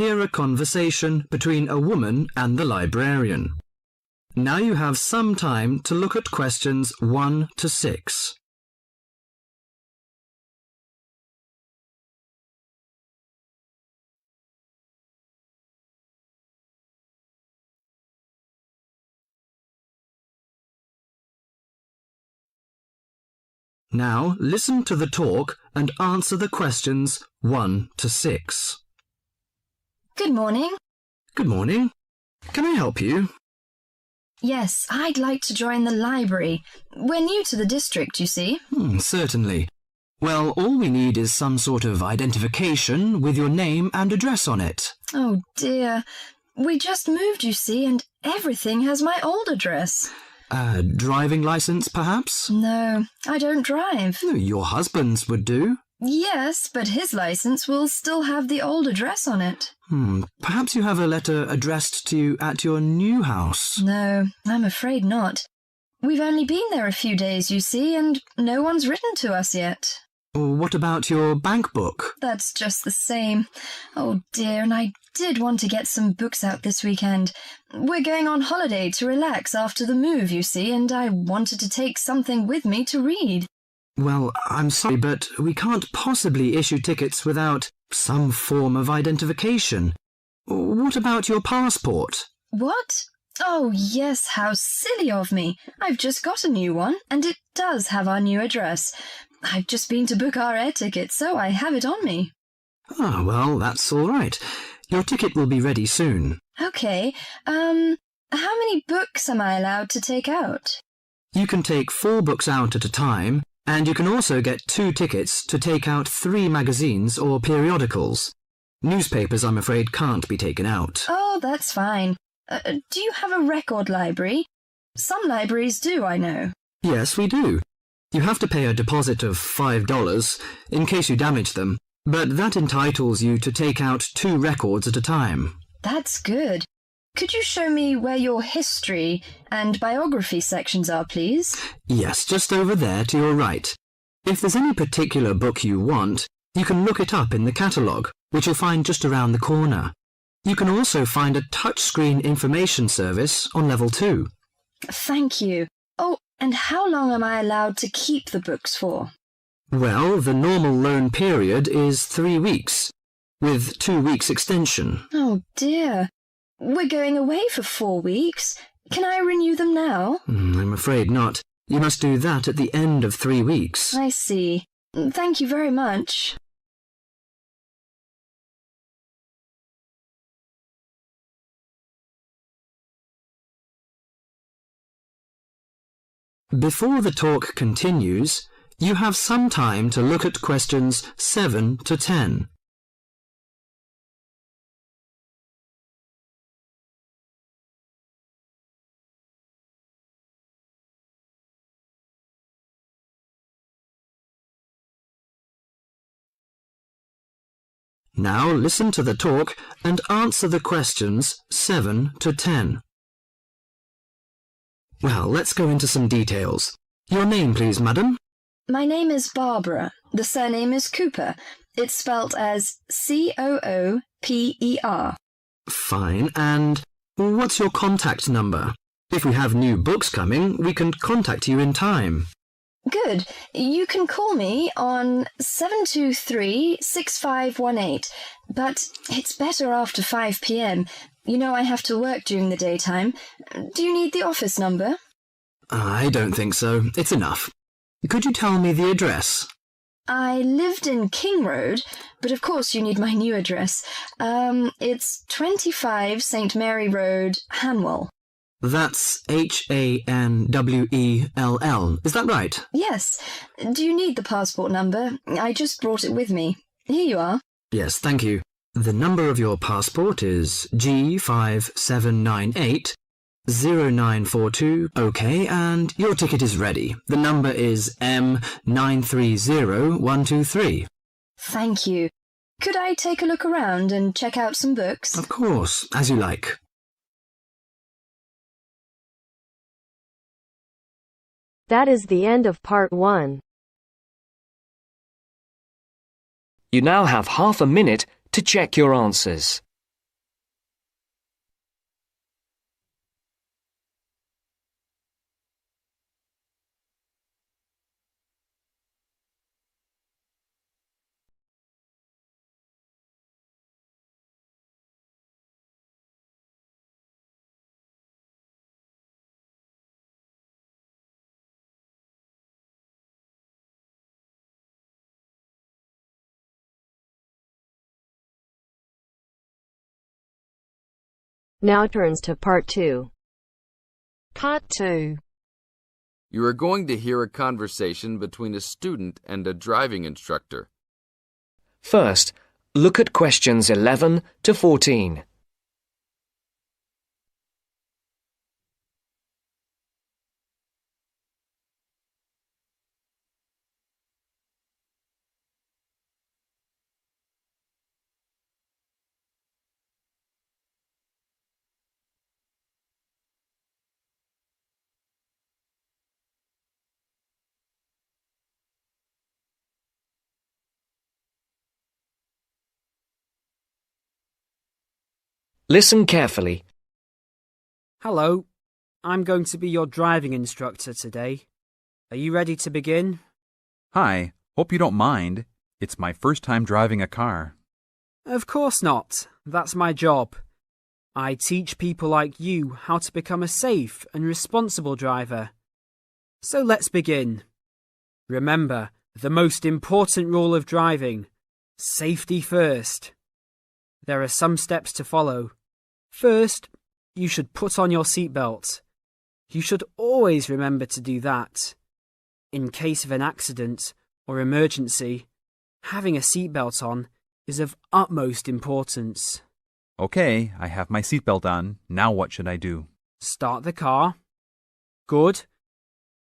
hear a conversation between a woman and the librarian. Now you have some time to look at questions 1 to 6. Now listen to the talk and answer the questions 1 to 6. Good morning. Good morning. Can I help you? Yes, I'd like to join the library. We're new to the district, you see. Certainly. Well, all we need is some sort of identification with your name and address on it. Oh dear. We just moved, you see, and everything has my old address. A driving license, perhaps? No, I don't drive. Your husband's would do. Yes, but his license will still have the old address on it. Perhaps you have a letter addressed to you at your new house. No, I'm afraid not. We've only been there a few days, you see, and no one's written to us yet. What about your bank book? That's just the same. Oh dear, and I did want to get some books out this weekend. We're going on holiday to relax after the move, you see, and I wanted to take something with me to read. Well, I'm sorry, but we can't possibly issue tickets without some form of identification. What about your passport? What? Oh, yes, how silly of me. I've just got a new one, and it does have our new address. I've just been to book our air ticket, so I have it on me. Well, that's all right. Your ticket will be ready soon. OK, how many books am I allowed to take out? You can take 4 books out at a time, and you can also get 2 tickets to take out 3 magazines or periodicals. Newspapers, I'm afraid, can't be taken out. Oh, that's fine. Do you have a record library? Some libraries do, I know. Yes, we do. You have to pay a deposit of $5 in case you damage them, but that entitles you to take out 2 records at a time. That's good. Could you show me where your history and biography sections are, please? Yes, just over there to your right. If there's any particular book you want, you can look it up in the catalogue, which you'll find just around the corner. You can also find a touchscreen information service on level 2. Thank you. Oh, and how long am I allowed to keep the books for? Well, the normal loan period is 3 weeks, with 2 weeks extension. Oh dear. We're going away for 4 weeks. Can I renew them now? I'm afraid not. You must do that at the end of 3 weeks. I see. Thank you very much. Before the talk continues, you have some time to look at questions 7 to 10. Now listen to the talk and answer the questions 7 to 10. Well, let's go into some details. Your name, please, madam? My name is Barbara. The surname is Cooper. It's spelt as Cooper. Fine. And what's your contact number? If we have new books coming, we can contact you in time. Good. You can call me on 723-6518, but it's better after 5 p.m. You know I have to work during the daytime. Do you need the office number? I don't think so. It's enough. Could you tell me the address? I lived in King Road, but of course you need my new address. It's 25 St. Mary Road, Hanwell. That's Hanwell. Is that right? Yes. Do you need the passport number? I just brought it with me. Here you are. Yes, thank you. The number of your passport is G57980942. OK, and your ticket is ready. The number is M930123. Thank you. Could I take a look around and check out some books? Of course, as you like. That is the end of part 1. You now have half a minute to check your answers. Now turns to Part 2. Part 2. You are going to hear a conversation between a student and a driving instructor. First, look at questions 11 to 14. Listen carefully. Hello, I'm going to be your driving instructor today. Are you ready to begin? Hi, hope you don't mind. It's my first time driving a car. Of course not. That's my job. I teach people like you how to become a safe and responsible driver. So let's begin. Remember, the most important rule of driving: safety first. There are some steps to follow. First, you should put on your seatbelt. You should always remember to do that. In case of an accident or emergency, having a seatbelt on is of utmost importance. Okay, I have my seatbelt on. Now what should I do? Start the car. Good.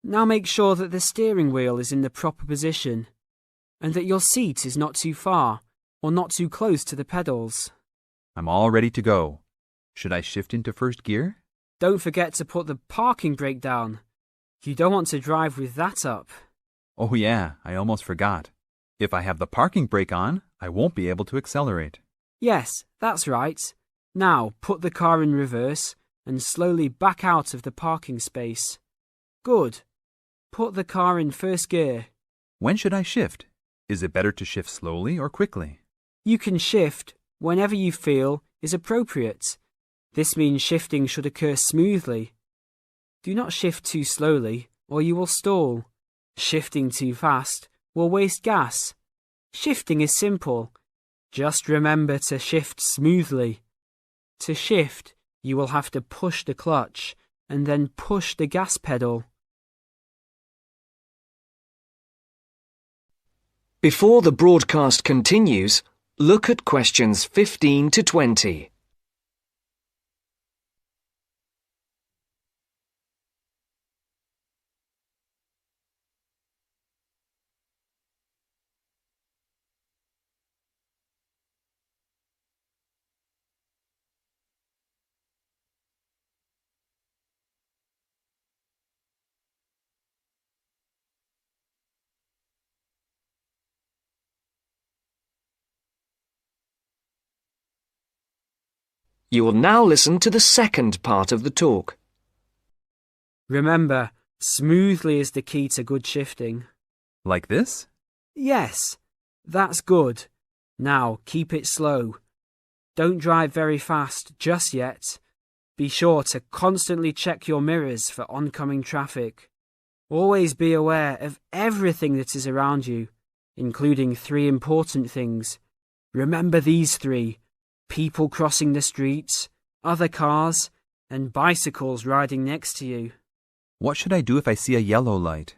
Now make sure that the steering wheel is in the proper position and that your seat is not too far or not too close to the pedals. I'm all ready to go. Should I shift into first gear? Don't forget to put the parking brake down. You don't want to drive with that up. Oh yeah, I almost forgot. If I have the parking brake on, I won't be able to accelerate. Yes, that's right. Now put the car in reverse and slowly back out of the parking space. Good. Put the car in first gear. When should I shift? Is it better to shift slowly or quickly? You can shift whenever you feel is appropriate. This means shifting should occur smoothly. Do not shift too slowly or you will stall. Shifting too fast will waste gas. Shifting is simple. Just remember to shift smoothly. To shift, you will have to push the clutch and then push the gas pedal. Before the broadcast continues, look at questions 15 to 20. You will now listen to the second part of the talk. Remember, smoothly is the key to good shifting. Like this? Yes, that's good. Now keep it slow. Don't drive very fast just yet. Be sure to constantly check your mirrors for oncoming traffic. Always be aware of everything that is around you, including 3 important things. Remember these 3: people crossing the streets, other cars, and bicycles riding next to you. What should I do if I see a yellow light?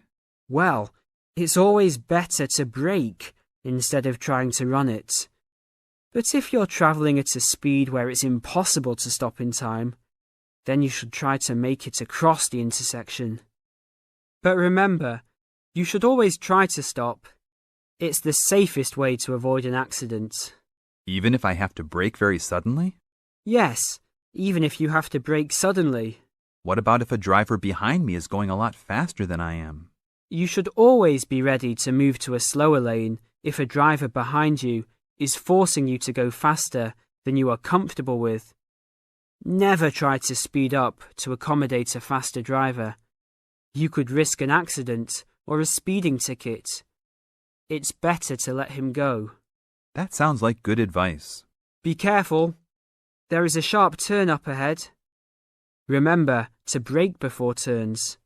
Well, it's always better to brake instead of trying to run it. But if you're travelling at a speed where it's impossible to stop in time, then you should try to make it across the intersection. But remember, you should always try to stop. It's the safest way to avoid an accident. Even if I have to brake very suddenly? Yes, even if you have to brake suddenly. What about if a driver behind me is going a lot faster than I am? You should always be ready to move to a slower lane if a driver behind you is forcing you to go faster than you are comfortable with. Never try to speed up to accommodate a faster driver. You could risk an accident or a speeding ticket. It's better to let him go. That sounds like good advice. Be careful. There is a sharp turn up ahead. Remember to brake before turns.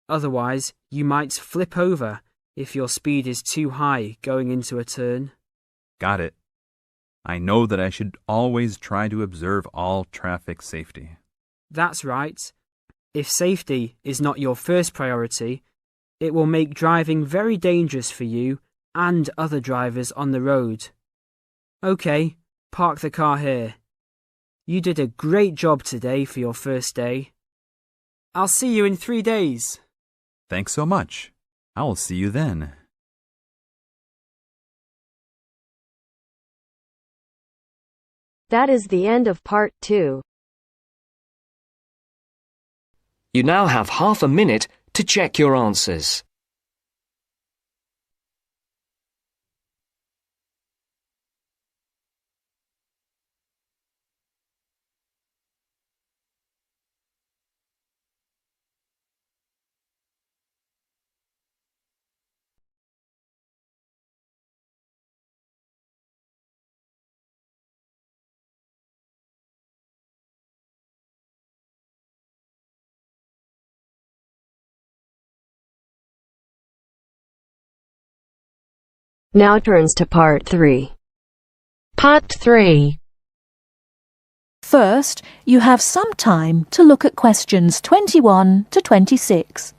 Otherwise, you might flip over if your speed is too high going into a turn. Got it. I know that I should always try to observe all traffic safety. That's right. If safety is not your first priority, it will make driving very dangerous for you and other drivers on the road. OK, park the car here. You did a great job today for your first day. I'll see you in 3 days. Thanks so much. I will see you then. That is the end of part 2. You now have half a minute to check your answers. Now turns to part 3. Part 3. First, you have some time to look at questions 21 to 26.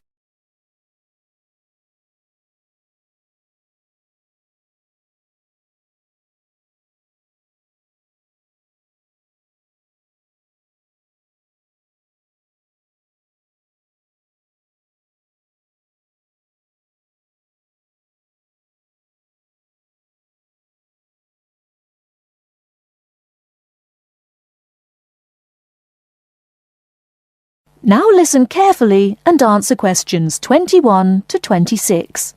Now listen carefully and answer questions 21 to 26.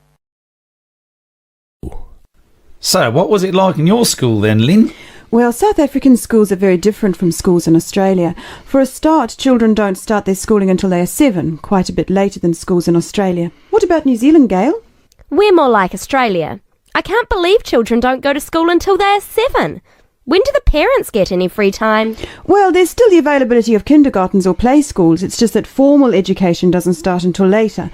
So, what was it like in your school then, Lynn? Well, South African schools are very different from schools in Australia. For a start, children don't start their schooling until they are 7, quite a bit later than schools in Australia. What about New Zealand, Gail? We're more like Australia. I can't believe children don't go to school until they are 7. When do the parents get any free time? Well, there's still the availability of kindergartens or play schools. It's just that formal education doesn't start until later.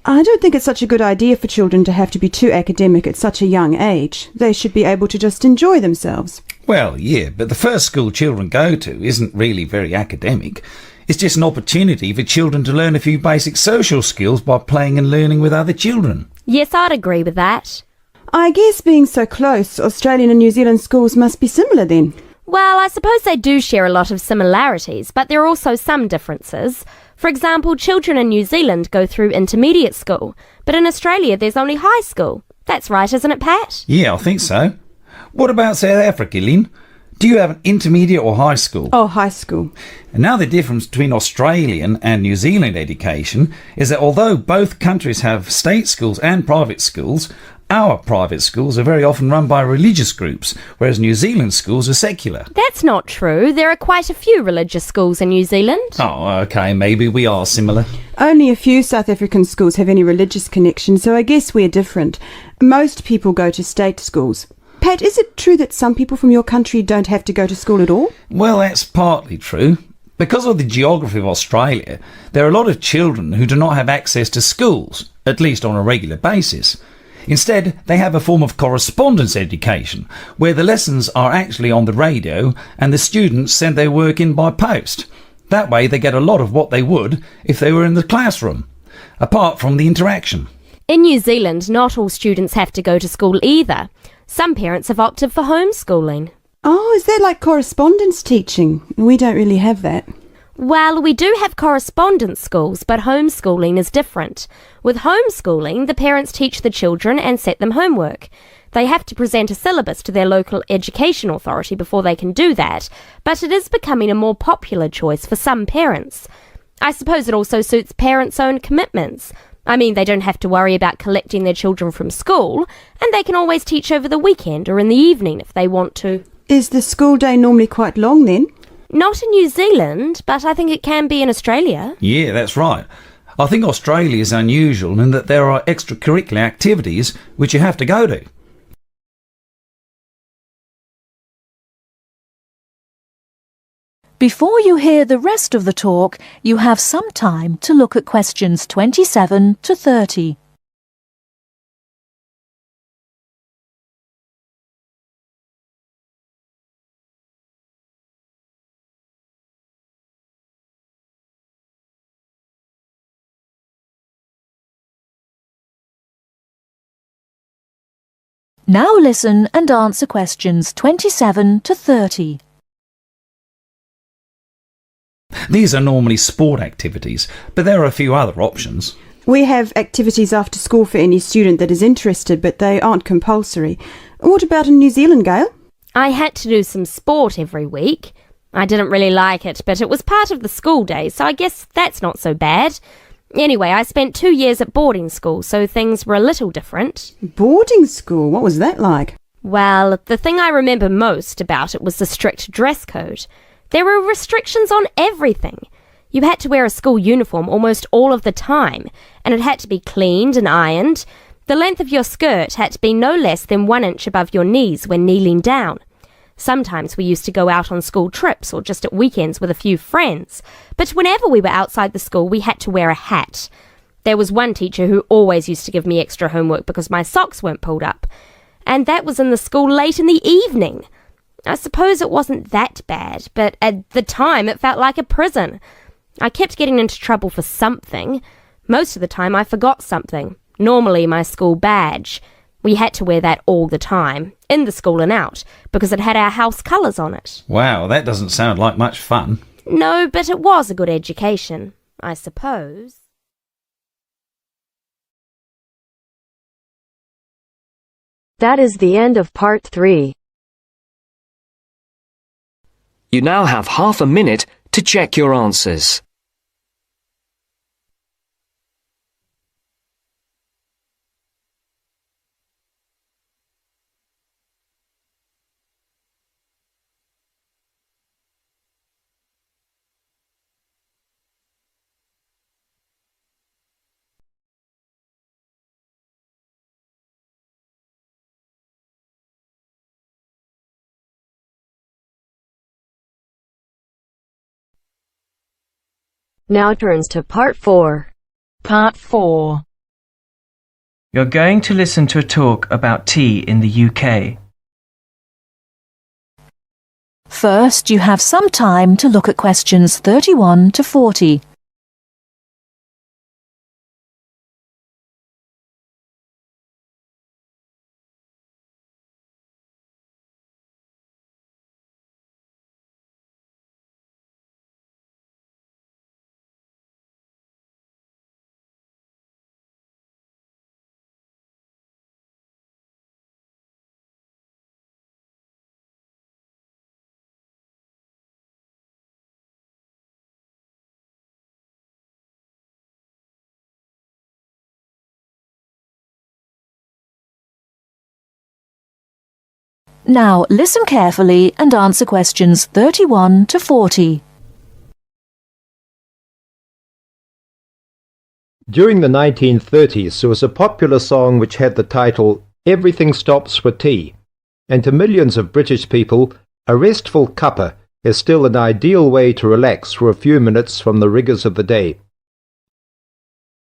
I don't think it's such a good idea for children to have to be too academic at such a young age. They should be able to just enjoy themselves. Well, yeah, but the first school children go to isn't really very academic. It's just an opportunity for children to learn a few basic social skills by playing and learning with other children. Yes, I'd agree with that. I guess being so close, Australian and New Zealand schools must be similar then. Well, I suppose they do share a lot of similarities, but there are also some differences. For example, children in New Zealand go through intermediate school, but in Australia there's only high school. That's right, isn't it, Pat? Yeah, I think so. What about South Africa, Lynn? Do you have an intermediate or high school? Oh, high school. And now the difference between Australian and New Zealand education is that although both countries have state schools and private schools, our private schools are very often run by religious groups, whereas New Zealand schools are secular. That's not true. There are quite a few religious schools in New Zealand. Oh, OK, maybe we are similar. Only a few South African schools have any religious connection, so I guess we're different. Most people go to state schools. Pat, is it true that some people from your country don't have to go to school at all? Well, that's partly true. Because of the geography of Australia, there are a lot of children who do not have access to schools, at least on a regular basis. Instead, they have a form of correspondence education, where the lessons are actually on the radio and the students send their work in by post. That way they get a lot of what they would if they were in the classroom, apart from the interaction. In New Zealand, not all students have to go to school either. Some parents have opted for homeschooling. Oh, is that like correspondence teaching? We don't really have that. Well, we do have correspondence schools, but homeschooling is different. With homeschooling, the parents teach the children and set them homework. They have to present a syllabus to their local education authority before they can do that, but it is becoming a more popular choice for some parents. I suppose it also suits parents' own commitments. I mean, they don't have to worry about collecting their children from school, and they can always teach over the weekend or in the evening if they want to. Is the school day normally quite long then? Not in New Zealand, but I think it can be in Australia. Yeah, that's right. I think Australia is unusual in that there are extracurricular activities which you have to go to. Before you hear the rest of the talk, you have some time to look at questions 27 to 30. Now listen and answer questions 27 to 30. These are normally sport activities, but there are a few other options. We have activities after school for any student that is interested, but they aren't compulsory. What about in New Zealand, Gail? I had to do some sport every week. I didn't really like it, but it was part of the school days, so I guess that's not so bad. Anyway, I spent 2 years at boarding school, so things were a little different. Boarding school? What was that like? Well, the thing I remember most about it was the strict dress code. There were restrictions on everything. You had to wear a school uniform almost all of the time, and it had to be cleaned and ironed. The length of your skirt had to be no less than 1 inch above your knees when kneeling down. Sometimes we used to go out on school trips or just at weekends with a few friends, but whenever we were outside the school we had to wear a hat. There was one teacher who always used to give me extra homework because my socks weren't pulled up, and that was in the school late in the evening. I suppose it wasn't that bad, but at the time it felt like a prison. I kept getting into trouble for something. Most of the time I forgot something, normally my school badge. We had to wear that all the time, in the school and out, because it had our house colours on it. Wow, that doesn't sound like much fun. No, but it was a good education, I suppose. That is the end of part 3. You now have half a minute to check your answers. Now turns to part 4. Part 4. You're going to listen to a talk about tea in the UK. First, you have some time to look at questions 31 to 40. Now listen carefully and answer questions 31 to 40. During the 1930s, there was a popular song which had the title "Everything Stops for Tea," and to millions of British people, a restful cuppa is still an ideal way to relax for a few minutes from the rigours of the day.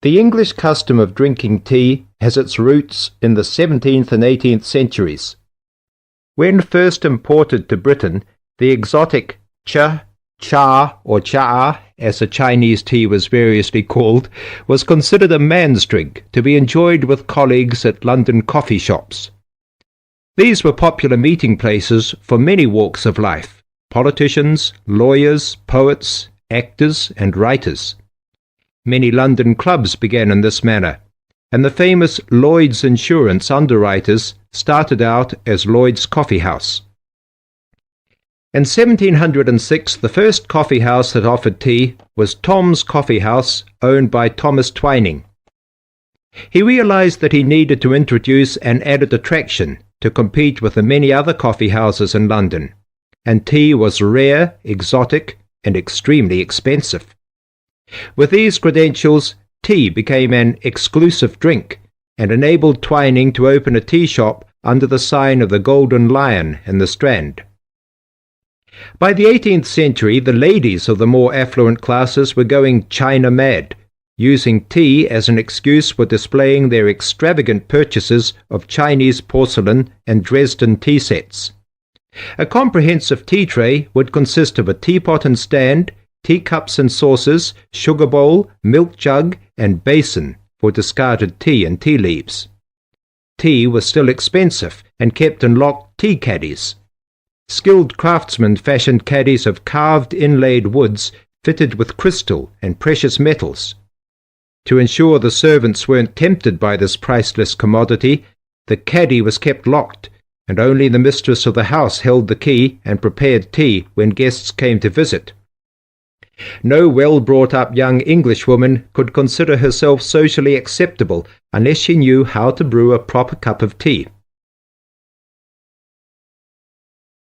The English custom of drinking tea has its roots in the 17th and 18th centuries. When first imported to Britain, the exotic cha, or cha, as the Chinese tea was variously called, was considered a man's drink to be enjoyed with colleagues at London coffee shops. These were popular meeting places for many walks of life: politicians, lawyers, poets, actors, and writers. Many London clubs began in this manner, and the famous Lloyd's Insurance underwriters started out as Lloyd's Coffee House. In 1706, the first coffee house that offered tea was Tom's Coffee House, owned by Thomas Twining. He realized that he needed to introduce an added attraction to compete with the many other coffee houses in London, and tea was rare, exotic, and extremely expensive. With these credentials, tea became an exclusive drink and enabled Twining to open a tea shop under the sign of the Golden Lion in the Strand. By the 18th century, the ladies of the more affluent classes were going China mad, using tea as an excuse for displaying their extravagant purchases of Chinese porcelain and Dresden tea sets. A comprehensive tea tray would consist of a teapot and stand, teacups and saucers, sugar bowl, milk jug, and basin for discarded tea and tea leaves. tea was still expensive and kept in locked tea caddies. Skilled craftsmen fashioned caddies of carved inlaid woods fitted with crystal and precious metals. To ensure the servants weren't tempted by this priceless commodity, the caddy was kept locked, and only the mistress of the house held the key and prepared tea when guests came to visit. No well-brought-up young Englishwoman could consider herself socially acceptable unless she knew how to brew a proper cup of tea.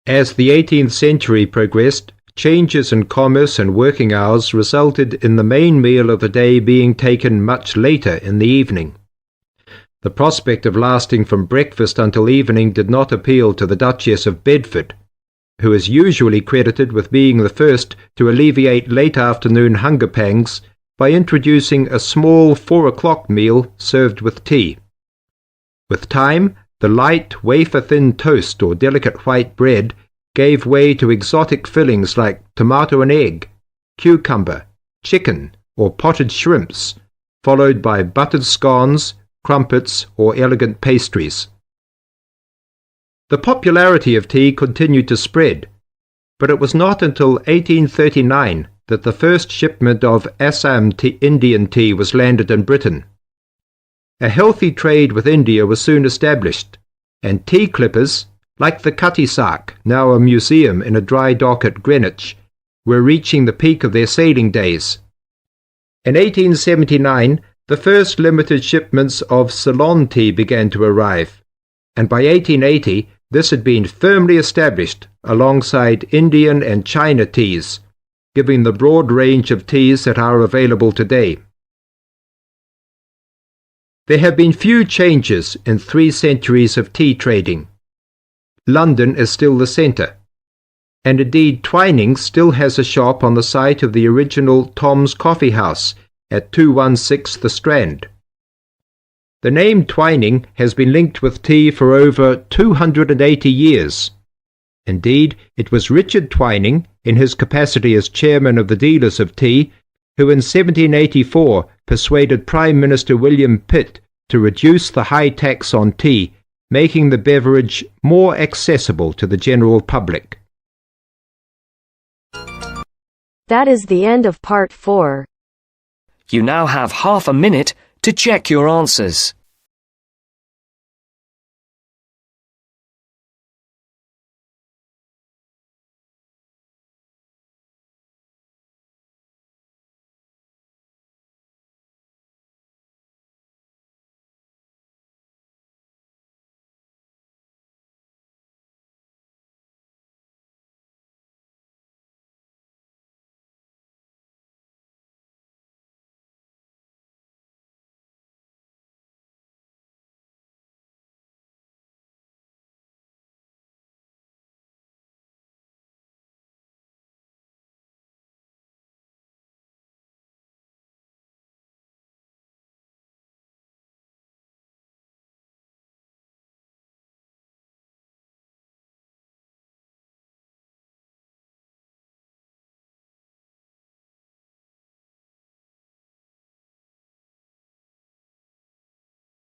As the 18th century progressed, changes in commerce and working hours resulted in the main meal of the day being taken much later in the evening. The prospect of lasting from breakfast until evening did not appeal to the Duchess of Bedford, who is usually credited with being the first to alleviate late afternoon hunger pangs by introducing a small 4 o'clock meal served with tea. With time, the light, wafer-thin toast or delicate white bread gave way to exotic fillings like tomato and egg, cucumber, chicken, or potted shrimps, followed by buttered scones, crumpets, or elegant pastries. The popularity of tea continued to spread, but it was not until 1839 that the first shipment of Assam Indian tea was landed in Britain. A healthy trade with India was soon established, and tea clippers, like the Cutty Sark, now a museum in a dry dock at Greenwich, were reaching the peak of their sailing days. In 1879, the first limited shipments of Ceylon tea began to arrive, and by 1880 this had been firmly established alongside Indian and China teas, giving the broad range of teas that are available today. There have been few changes in 3 centuries of tea trading. London is still the centre, and indeed Twinings still has a shop on the site of the original Tom's Coffee House at 216 The Strand. The name Twining has been linked with tea for over 280 years. Indeed, it was Richard Twining, in his capacity as chairman of the dealers of tea, who in 1784 persuaded Prime Minister William Pitt to reduce the high tax on tea, making the beverage more accessible to the general public. That is the end of part 4. You now have half a minute to check your answers.